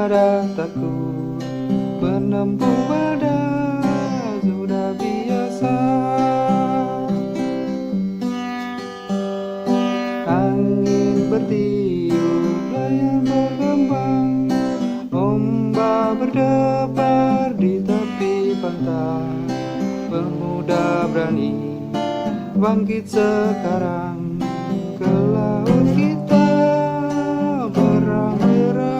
tiada takut, menempuh badai sudah biasa. Angin bertiup, layang berkembang, ombak berdebar di tepi pantai. Pemuda berani bangkit sekarang, ke laut kita beramai-ramai.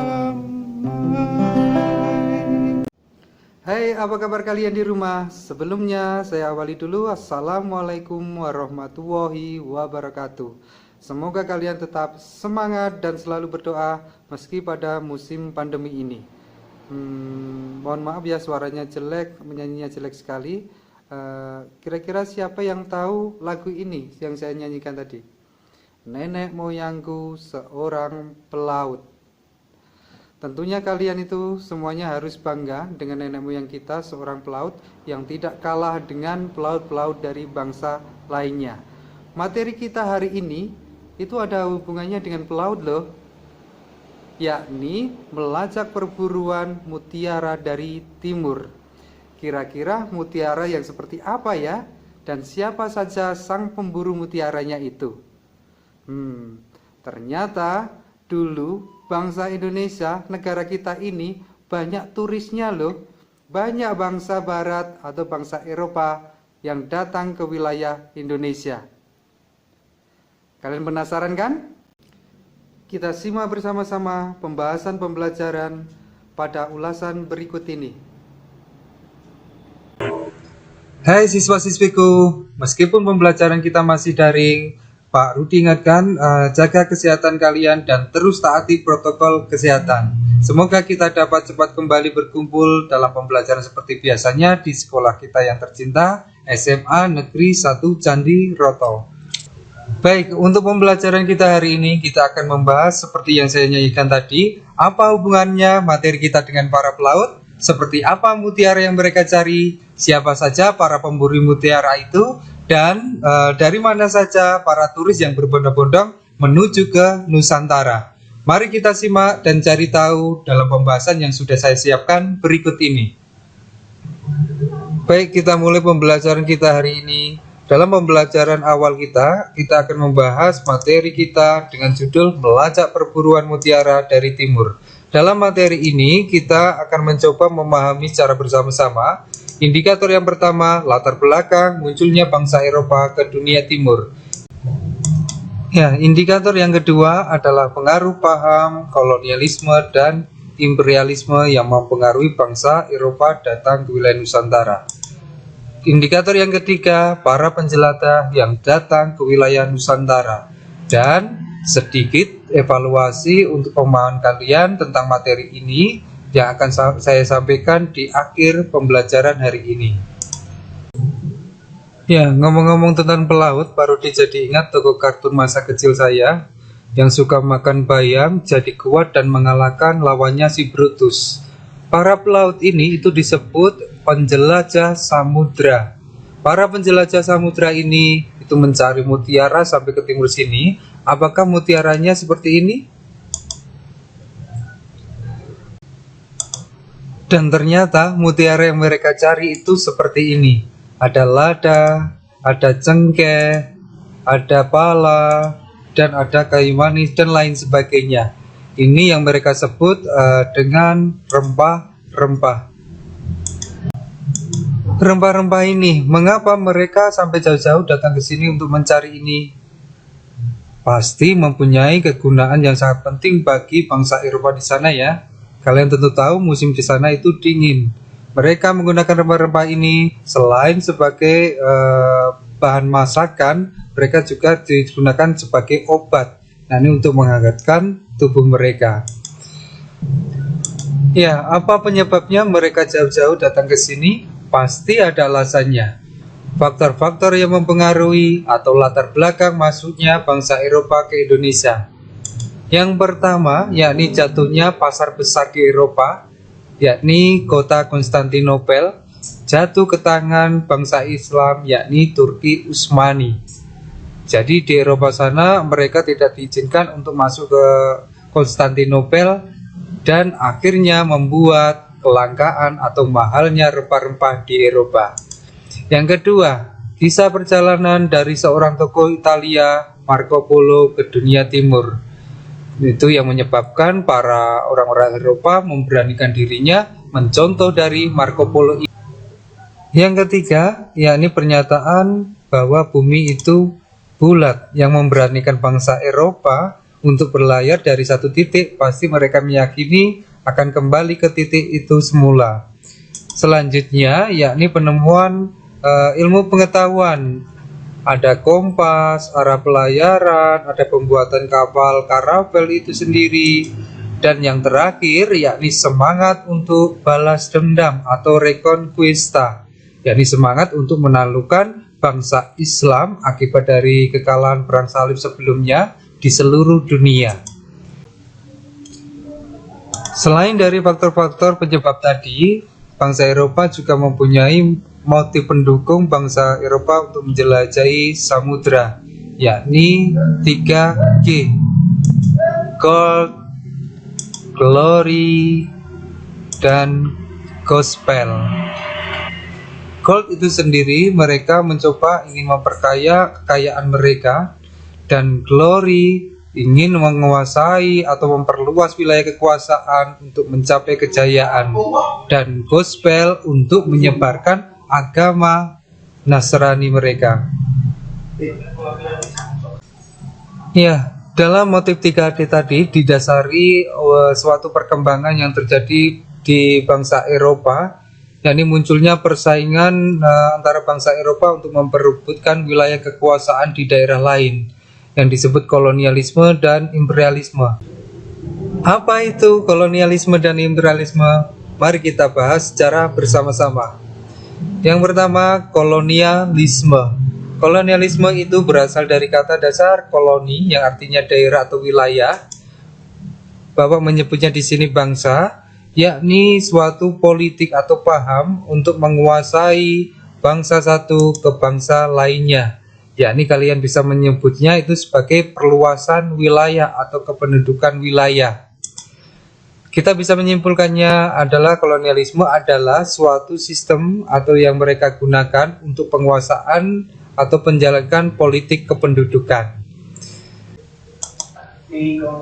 Hai, apa kabar kalian di rumah? Sebelumnya saya awali dulu. Assalamualaikum warahmatullahi wabarakatuh. Semoga kalian tetap semangat dan selalu berdoa meski pada musim pandemi ini. Mohon maaf ya, suaranya jelek, menyanyinya jelek sekali. Kira-kira siapa yang tahu lagu ini yang saya nyanyikan tadi? Nenek moyangku seorang pelaut. Tentunya kalian itu semuanya harus bangga dengan nenek moyang kita seorang pelaut yang tidak kalah dengan pelaut-pelaut dari bangsa lainnya. Materi kita hari ini itu ada hubungannya dengan pelaut loh, yakni melacak perburuan mutiara dari timur. Kira-kira mutiara yang seperti apa ya? Dan siapa saja sang pemburu mutiaranya itu? Ternyata dulu bangsa Indonesia, negara kita ini banyak turisnya loh. Banyak bangsa barat atau bangsa Eropa yang datang ke wilayah Indonesia. Kalian penasaran kan? Kita simak bersama-sama pembahasan pembelajaran pada ulasan berikut ini. Hai siswa-siswiku, meskipun pembelajaran kita masih daring, Pak Rudi ingatkan jaga kesehatan kalian dan terus taati protokol kesehatan. Semoga kita dapat cepat kembali berkumpul dalam pembelajaran seperti biasanya di sekolah kita yang tercinta, SMA Negeri 1 Candi Roto. Baik, untuk pembelajaran kita hari ini kita akan membahas seperti yang saya nyanyikan tadi, apa hubungannya materi kita dengan para pelaut, seperti apa mutiara yang mereka cari, siapa saja para pemburu mutiara itu, dan dari mana saja para turis yang berbondong-bondong menuju ke Nusantara. Mari kita simak dan cari tahu dalam pembahasan yang sudah saya siapkan berikut ini. Baik, kita mulai pembelajaran kita hari ini. Dalam pembelajaran awal kita akan membahas materi kita dengan judul melacak perburuan mutiara dari timur. Dalam materi ini kita akan mencoba memahami secara bersama-sama indikator yang pertama, latar belakang munculnya bangsa Eropa ke dunia timur. Ya, indikator yang kedua adalah pengaruh paham kolonialisme dan imperialisme yang mempengaruhi bangsa Eropa datang ke wilayah Nusantara. Indikator yang ketiga, para penjelajah yang datang ke wilayah Nusantara. Dan sedikit evaluasi untuk pemahaman kalian tentang materi ini yang akan saya sampaikan di akhir pembelajaran hari ini. Ya, ngomong-ngomong tentang pelaut, baru jadi ingat tokoh kartun masa kecil saya yang suka makan bayam, jadi kuat dan mengalahkan lawannya si Brutus. Para pelaut ini itu disebut penjelajah samudra. Para penjelajah samudra ini itu mencari mutiara sampai ke timur sini. Apakah mutiaranya seperti ini? Dan ternyata mutiara yang mereka cari itu seperti ini. Ada lada, ada cengkeh, ada pala, dan ada kayu manis dan lain sebagainya. Ini yang mereka sebut dengan rempah-rempah. Rempah-rempah ini, mengapa mereka sampai jauh-jauh datang ke sini untuk mencari ini? Pasti mempunyai kegunaan yang sangat penting bagi bangsa Eropa di sana ya. Kalian tentu tahu musim di sana itu dingin. Mereka menggunakan rempah-rempah ini selain sebagai bahan masakan, mereka juga digunakan sebagai obat. Nah, ini untuk menghangatkan tubuh mereka. Ya, apa penyebabnya mereka jauh-jauh datang ke sini? Pasti ada alasannya. Faktor-faktor yang mempengaruhi atau latar belakang masuknya bangsa Eropa ke Indonesia. Yang pertama, yakni jatuhnya pasar besar di Eropa, yakni kota Konstantinopel, jatuh ke tangan bangsa Islam, yakni Turki Utsmani. Jadi di Eropa sana mereka tidak diizinkan untuk masuk ke Konstantinopel dan akhirnya membuat kelangkaan atau mahalnya rempah-rempah di Eropa. Yang kedua, kisah perjalanan dari seorang tokoh Italia, Marco Polo, ke dunia timur. Itu yang menyebabkan para orang-orang Eropa memberanikan dirinya mencontoh dari Marco Polo. Yang ketiga, yakni pernyataan bahwa bumi itu bulat, yang memberanikan bangsa Eropa untuk berlayar dari satu titik. Pasti mereka meyakini akan kembali ke titik itu semula. Selanjutnya, yakni penemuan ilmu pengetahuan. Ada kompas, arah pelayaran, ada pembuatan kapal karavel itu sendiri, dan yang terakhir yakni semangat untuk balas dendam atau reconquista, yakni semangat untuk menaklukkan bangsa Islam akibat dari kekalahan perang salib sebelumnya di seluruh dunia. Selain dari faktor-faktor penyebab tadi, bangsa Eropa juga mempunyai motif pendukung bangsa Eropa untuk menjelajahi samudra, yakni 3G: gold, glory, dan gospel. Gold itu sendiri mereka mencoba ingin memperkaya kekayaan mereka, dan glory ingin menguasai atau memperluas wilayah kekuasaan untuk mencapai kejayaan, dan gospel untuk menyebarkan agama Nasrani mereka. Ya, dalam motif 3D tadi didasari suatu perkembangan yang terjadi di bangsa Eropa, yakni munculnya persaingan antara bangsa Eropa untuk memperebutkan wilayah kekuasaan di daerah lain, yang disebut kolonialisme dan imperialisme. Apa itu kolonialisme dan imperialisme? Mari kita bahas secara bersama-sama. Yang pertama, kolonialisme. Kolonialisme itu berasal dari kata dasar koloni, yang artinya daerah atau wilayah. Bapak menyebutnya di sini bangsa, yakni suatu politik atau paham untuk menguasai bangsa satu ke bangsa lainnya. Yakni kalian bisa menyebutnya itu sebagai perluasan wilayah atau kependudukan wilayah. Kita bisa menyimpulkannya adalah kolonialisme adalah suatu sistem atau yang mereka gunakan untuk penguasaan atau menjalankan politik kependudukan.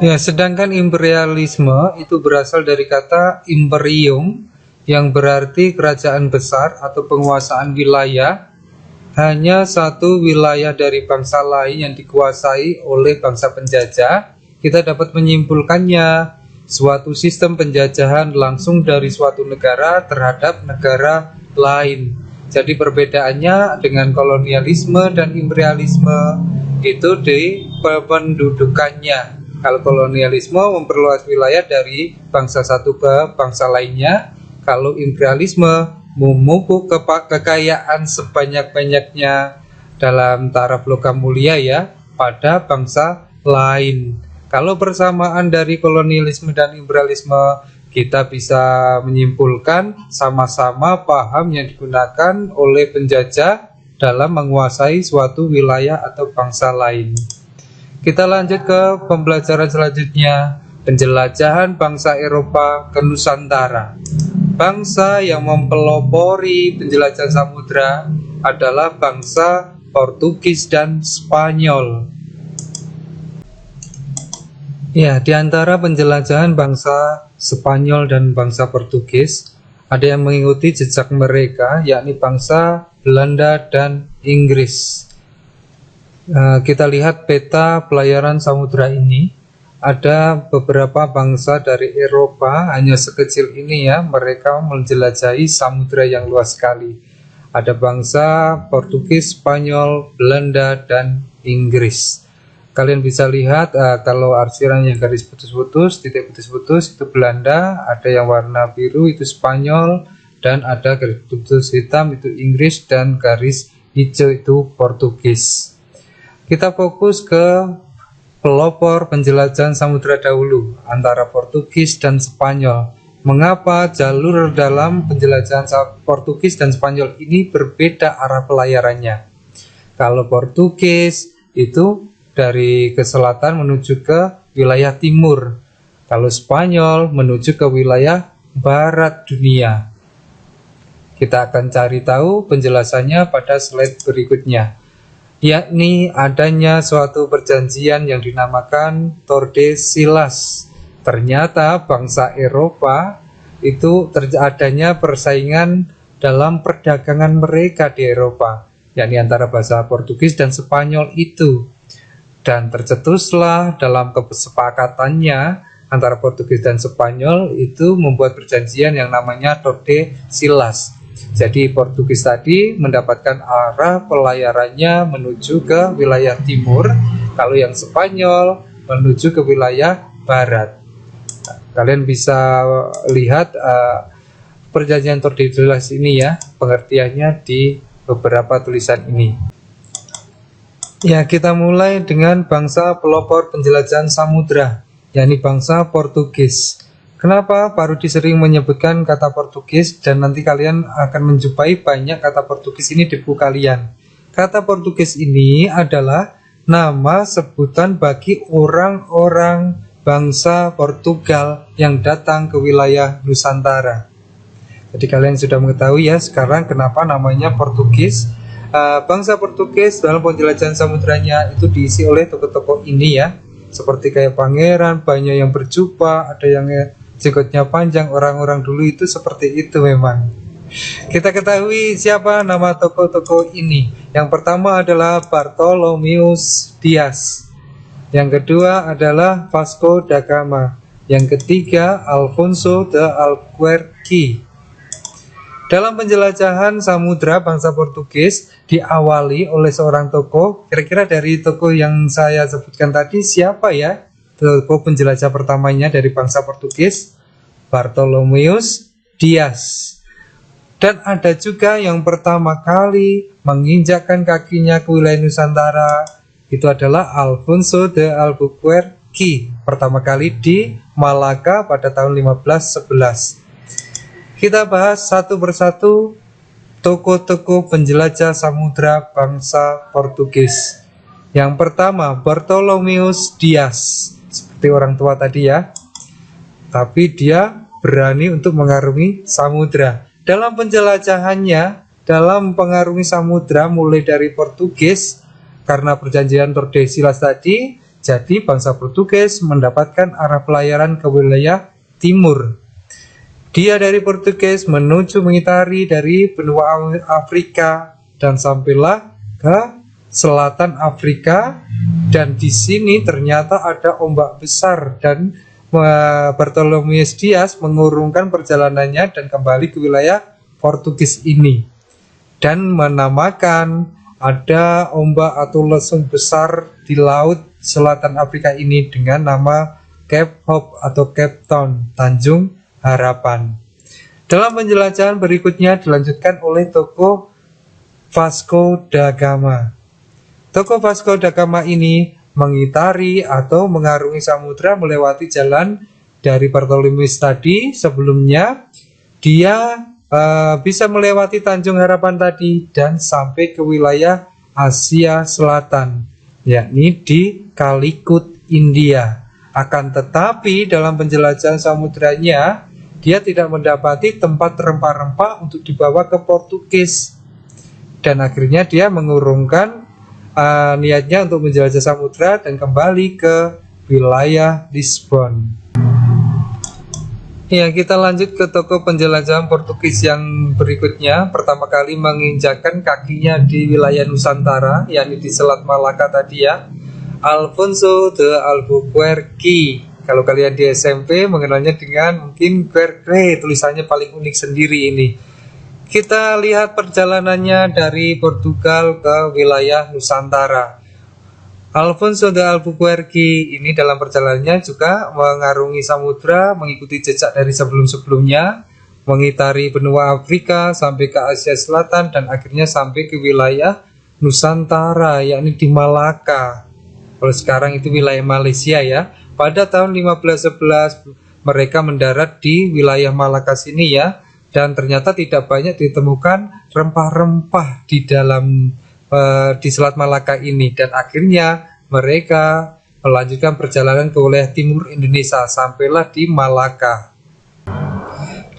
Ya, sedangkan imperialisme itu berasal dari kata imperium, yang berarti kerajaan besar atau penguasaan wilayah. Hanya satu wilayah dari bangsa lain yang dikuasai oleh bangsa penjajah. Kita dapat menyimpulkannya suatu sistem penjajahan langsung dari suatu negara terhadap negara lain. Jadi perbedaannya dengan kolonialisme dan imperialisme itu di pendudukannya. Kalau kolonialisme memperluas wilayah dari bangsa satu ke bangsa lainnya, kalau imperialisme memupuk kekayaan sebanyak-banyaknya dalam taraf logam mulia ya pada bangsa lain. Kalau persamaan dari kolonialisme dan imperialisme, kita bisa menyimpulkan sama-sama paham yang digunakan oleh penjajah dalam menguasai suatu wilayah atau bangsa lain. Kita lanjut ke pembelajaran selanjutnya, penjelajahan bangsa Eropa ke Nusantara. Bangsa yang mempelopori penjelajahan samudra adalah bangsa Portugis dan Spanyol. Ya, di antara penjelajahan bangsa Spanyol dan bangsa Portugis, ada yang mengikuti jejak mereka, yakni bangsa Belanda dan Inggris. Kita lihat peta pelayaran samudra ini. Ada beberapa bangsa dari Eropa, hanya sekecil ini ya, mereka menjelajahi samudra yang luas sekali. Ada bangsa Portugis, Spanyol, Belanda, dan Inggris. Kalian bisa lihat kalau arsiran yang garis putus-putus, titik putus-putus itu Belanda, ada yang warna biru itu Spanyol, dan ada garis putus hitam itu Inggris, dan garis hijau itu Portugis. Kita fokus ke pelopor penjelajahan samudra dahulu antara Portugis dan Spanyol. Mengapa jalur dalam penjelajahan Portugis dan Spanyol ini berbeda arah pelayarannya? Kalau Portugis itu dari ke selatan menuju ke wilayah timur. Kalau Spanyol menuju ke wilayah barat dunia. Kita akan cari tahu penjelasannya pada slide berikutnya, yakni adanya suatu perjanjian yang dinamakan Tordesillas. Ternyata bangsa Eropa itu adanya persaingan dalam perdagangan mereka di Eropa, yakni antara bahasa Portugis dan Spanyol itu. Dan tercetuslah dalam kesepakatannya antara Portugis dan Spanyol itu membuat perjanjian yang namanya Tordesillas. Jadi Portugis tadi mendapatkan arah pelayarannya menuju ke wilayah timur, kalau yang Spanyol menuju ke wilayah barat. Kalian bisa lihat perjanjian Tordesillas ini ya, pengertiannya di beberapa tulisan ini. Ya, kita mulai dengan bangsa pelopor penjelajahan samudra, yakni bangsa Portugis. Kenapa Pak Rudi sering menyebutkan kata Portugis, dan nanti kalian akan menjumpai banyak kata Portugis ini di buku kalian. Kata Portugis ini adalah nama sebutan bagi orang-orang bangsa Portugal yang datang ke wilayah Nusantara. Jadi kalian sudah mengetahui ya sekarang kenapa namanya Portugis. Bangsa Portugis dalam penjelajahan samudranya itu diisi oleh tokoh-tokoh ini ya, seperti kayak pangeran, banyak yang berjubah, ada yang jenggotnya panjang. Orang-orang dulu itu seperti itu memang. Kita ketahui siapa nama tokoh-tokoh ini. Yang pertama adalah Bartolomeus Dias. Yang kedua adalah Vasco da Gama. Yang ketiga Alfonso de Albuquerque. Dalam penjelajahan samudra bangsa Portugis diawali oleh seorang tokoh. Kira-kira dari tokoh yang saya sebutkan tadi siapa ya tokoh penjelajah pertamanya dari bangsa Portugis? Bartolomeus Dias. Dan ada juga yang pertama kali menginjakkan kakinya ke wilayah Nusantara, itu adalah Alfonso de Albuquerque, pertama kali di Malaka pada tahun 1511. Kita bahas satu persatu tokoh-tokoh penjelajah samudra bangsa Portugis. Yang pertama Bartolomeus Dias, seperti orang tua tadi ya, tapi dia berani untuk mengarungi samudra. Dalam penjelajahannya, dalam mengarungi samudra mulai dari Portugis, karena perjanjian Tordesillas tadi, jadi bangsa Portugis mendapatkan arah pelayaran ke wilayah timur. Dia dari Portugis menuju mengitari dari benua Afrika dan sampailah ke selatan Afrika, dan di sini ternyata ada ombak besar dan Bartolomeus Dias mengurungkan perjalanannya dan kembali ke wilayah Portugis ini dan menamakan ada ombak atau lesung besar di laut selatan Afrika ini dengan nama Cape Hope atau Cape Town, Tanjung Harapan. Dalam penjelajahan berikutnya dilanjutkan oleh tokoh Vasco da Gama. Tokoh Vasco da Gama ini mengitari atau mengarungi samudra melewati jalan dari Bartolomeus tadi. Sebelumnya dia bisa melewati Tanjung Harapan tadi dan sampai ke wilayah Asia Selatan, yakni di Calicut, India. Akan tetapi dalam penjelajahan samudranya dia tidak mendapati tempat rempah-rempah untuk dibawa ke Portugis, dan akhirnya dia mengurungkan niatnya untuk menjelajah samudra dan kembali ke wilayah Lisbon. Ya, kita lanjut ke tokoh penjelajahan Portugis yang berikutnya. Pertama kali menginjakkan kakinya di wilayah Nusantara, yakni di Selat Malaka tadi ya, Alfonso de Albuquerque. Kalau kalian di SMP mengenalnya dengan mungkin Querque, tulisannya paling unik sendiri ini. Kita lihat perjalanannya dari Portugal ke wilayah Nusantara. Alfonso de Albuquerque ini dalam perjalanannya juga mengarungi samudra, mengikuti jejak dari sebelum-sebelumnya, mengitari benua Afrika sampai ke Asia Selatan dan akhirnya sampai ke wilayah Nusantara, yakni di Malaka. Kalau sekarang itu wilayah Malaysia ya. Pada tahun 1511 mereka mendarat di wilayah Malaka sini ya, dan ternyata tidak banyak ditemukan rempah-rempah di dalam di Selat Malaka ini, dan akhirnya mereka melanjutkan perjalanan ke wilayah timur Indonesia, sampailah di Malaka.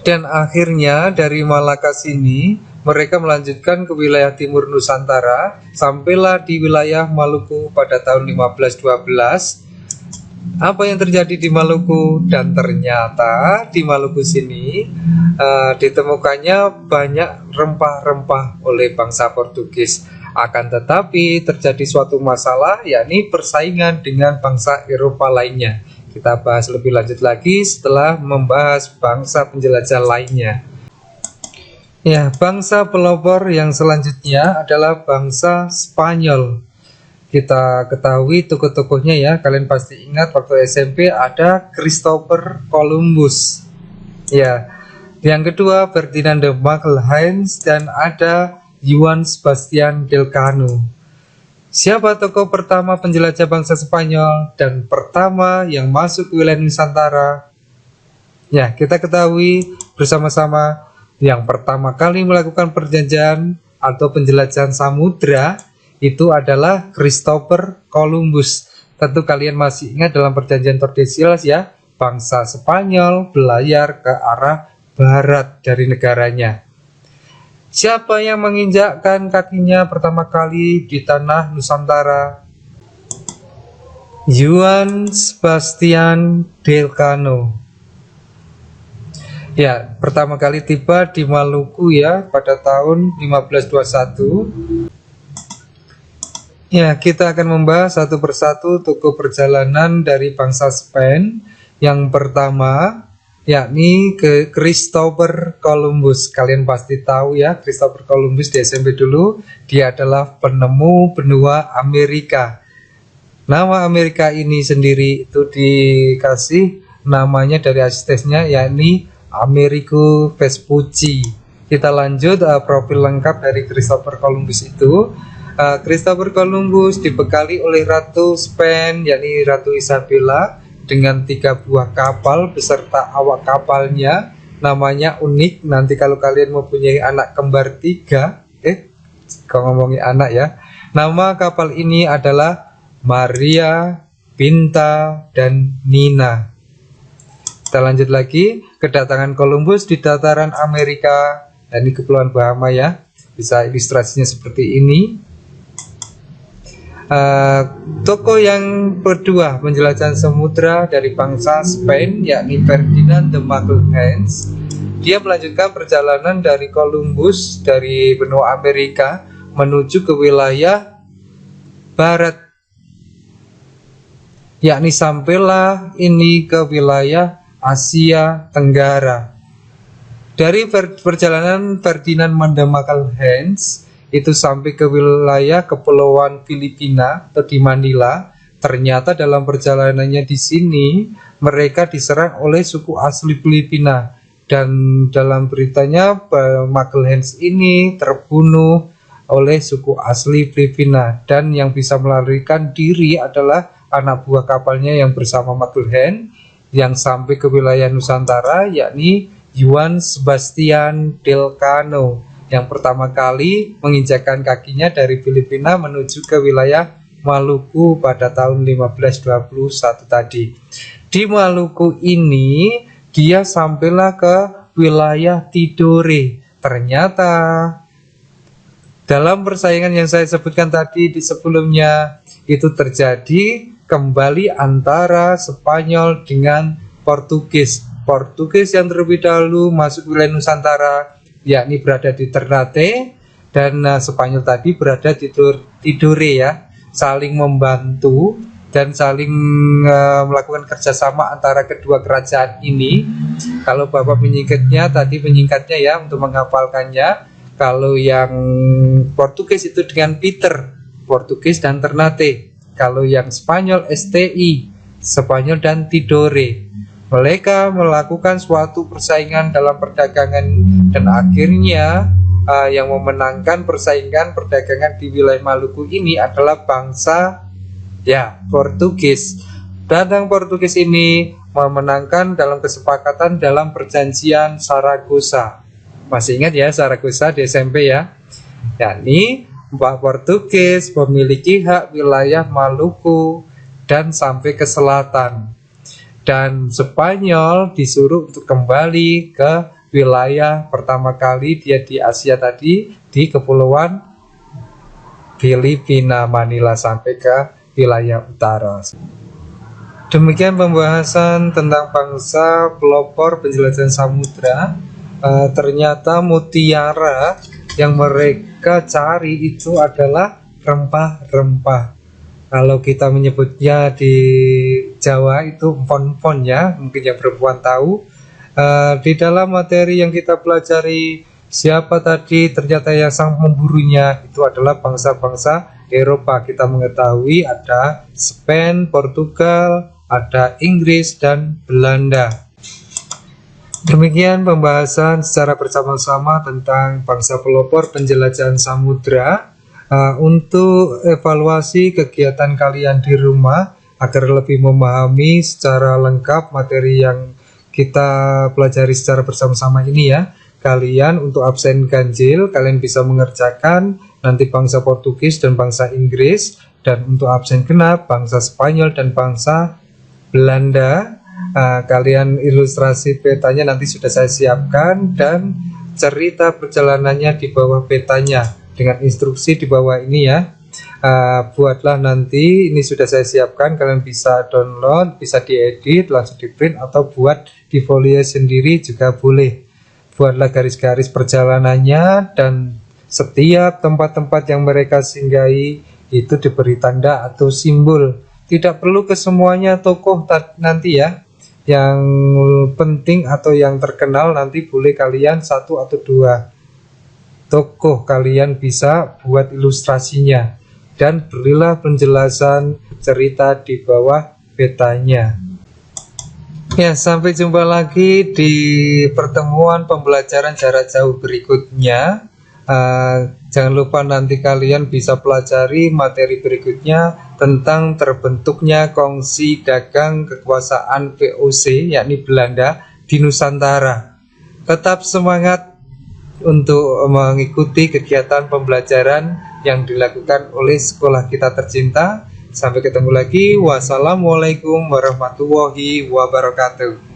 Dan akhirnya dari Malaka sini mereka melanjutkan ke wilayah timur Nusantara, sampailah di wilayah Maluku pada tahun 1512. Apa yang terjadi di Maluku? Dan ternyata di Maluku sini ditemukannya banyak rempah-rempah oleh bangsa Portugis. Akan tetapi terjadi suatu masalah, yakni persaingan dengan bangsa Eropa lainnya. Kita bahas lebih lanjut lagi setelah membahas bangsa penjelajah lainnya. Ya, bangsa pelopor yang selanjutnya adalah bangsa Spanyol. Kita ketahui tokoh-tokohnya ya, kalian pasti ingat waktu SMP ada Christopher Columbus. Ya, yang kedua Ferdinand de Magalhães dan ada Juan Sebastian Elcano. Siapa tokoh pertama penjelajah bangsa Spanyol dan pertama yang masuk ke wilayah Nusantara? Ya, kita ketahui bersama-sama yang pertama kali melakukan perjanjian atau penjelajahan samudra itu adalah Christopher Columbus. Tentu kalian masih ingat dalam perjanjian Tordesillas ya, bangsa Spanyol berlayar ke arah barat dari negaranya. Siapa yang menginjakkan kakinya pertama kali di tanah Nusantara? Juan Sebastian Elcano. Ya, pertama kali tiba di Maluku ya pada tahun 1521. Ya, kita akan membahas satu persatu tokoh perjalanan dari bangsa Spanyol. Yang pertama yakni ke Christopher Columbus. Kalian pasti tahu ya, Christopher Columbus di SMP dulu, dia adalah penemu benua Amerika. Nama Amerika ini sendiri itu dikasih namanya dari asistennya, yakni Amerigo Vespucci. Kita lanjut profil lengkap dari Christopher Columbus itu. Christopher Columbus dibekali oleh Ratu Spanyol, yakni Ratu Isabella, dengan 3 buah kapal beserta awak kapalnya. Namanya unik, nanti kalau kalian mempunyai anak kembar 3, kalau ngomongin anak ya, nama kapal ini adalah Maria, Pinta, dan Nina. Kita lanjut lagi, kedatangan Columbus di dataran Amerika, dan ini Kepulauan Bahama ya, bisa ilustrasinya seperti ini. Tokoh yang kedua penjelajahan samudra dari bangsa Spanyol yakni Ferdinand de Magalhães. Dia melanjutkan perjalanan dari Columbus dari benua Amerika menuju ke wilayah barat, yakni sampailah ini ke wilayah Asia Tenggara. Dari perjalanan Ferdinand de Magalhães itu sampai ke wilayah Kepulauan Filipina atau di Manila. Ternyata dalam perjalanannya di sini mereka diserang oleh suku asli Filipina, dan dalam beritanya Magalhães ini terbunuh oleh suku asli Filipina, dan yang bisa melarikan diri adalah anak buah kapalnya yang bersama Magalhães yang sampai ke wilayah Nusantara, yakni Juan Sebastian Elcano, yang pertama kali menginjakkan kakinya dari Filipina menuju ke wilayah Maluku pada tahun 1521 tadi. Di Maluku ini dia sampailah ke wilayah Tidore. Ternyata dalam persaingan yang saya sebutkan tadi di sebelumnya itu terjadi kembali antara Spanyol dengan Portugis. Portugis yang terlebih dahulu masuk wilayah Nusantara, yakni berada di Ternate, dan Spanyol tadi berada di Tidore ya, saling membantu dan saling melakukan kerjasama antara kedua kerajaan ini. Kalau Bapak menyingkatnya tadi, menyingkatnya ya untuk menghafalkannya, kalau yang Portugis itu dengan Peter, Portugis dan Ternate. Kalau yang Spanyol STI, Spanyol dan Tidore. Mereka melakukan suatu persaingan dalam perdagangan, dan akhirnya yang memenangkan persaingan perdagangan di wilayah Maluku ini adalah bangsa ya Portugis. Datang Portugis ini memenangkan dalam kesepakatan dalam perjanjian Saragossa. Masih ingat ya Saragossa di SMP ya? Yakni Portugis memiliki hak wilayah Maluku dan sampai ke selatan. Dan Spanyol disuruh untuk kembali ke wilayah pertama kali dia di Asia tadi, di Kepulauan Filipina, Manila, sampai ke wilayah utara. Demikian pembahasan tentang bangsa pelopor penjelajahan samudra. Ternyata mutiara yang mereka cari itu adalah rempah-rempah. Kalau kita menyebutnya di Jawa itu empon-empon ya, mungkin yang perempuan tahu. Di dalam materi yang kita pelajari, siapa tadi ternyata yang sang memburunya itu adalah bangsa-bangsa Eropa. Kita mengetahui ada Spanyol, Portugal, ada Inggris dan Belanda. Demikian pembahasan secara bersama-sama tentang bangsa pelopor penjelajahan samudra. Untuk evaluasi kegiatan kalian di rumah agar lebih memahami secara lengkap materi yang kita pelajari secara bersama-sama ini ya, kalian untuk absen ganjil kalian bisa mengerjakan nanti bangsa Portugis dan bangsa Inggris, dan untuk absen genap bangsa Spanyol dan bangsa Belanda. Kalian ilustrasi petanya nanti sudah saya siapkan dan cerita perjalanannya di bawah petanya dengan instruksi di bawah ini ya. Buatlah nanti, ini sudah saya siapkan, kalian bisa download, bisa diedit, langsung di print, atau buat di folio sendiri juga boleh. Buatlah garis-garis perjalanannya, dan setiap tempat-tempat yang mereka singgahi itu diberi tanda atau simbol. Tidak perlu ke semuanya tokoh nanti ya, yang penting atau yang terkenal nanti boleh kalian 1 atau 2 tokoh kalian bisa buat ilustrasinya, dan berilah penjelasan cerita di bawah petanya. Ya, sampai jumpa lagi di pertemuan pembelajaran jarak jauh berikutnya. Jangan lupa nanti kalian bisa pelajari materi berikutnya tentang terbentuknya kongsi dagang kekuasaan VOC yakni Belanda di Nusantara. Tetap semangat untuk mengikuti kegiatan pembelajaran yang dilakukan oleh sekolah kita tercinta. Sampai ketemu lagi. Wassalamualaikum warahmatullahi wabarakatuh.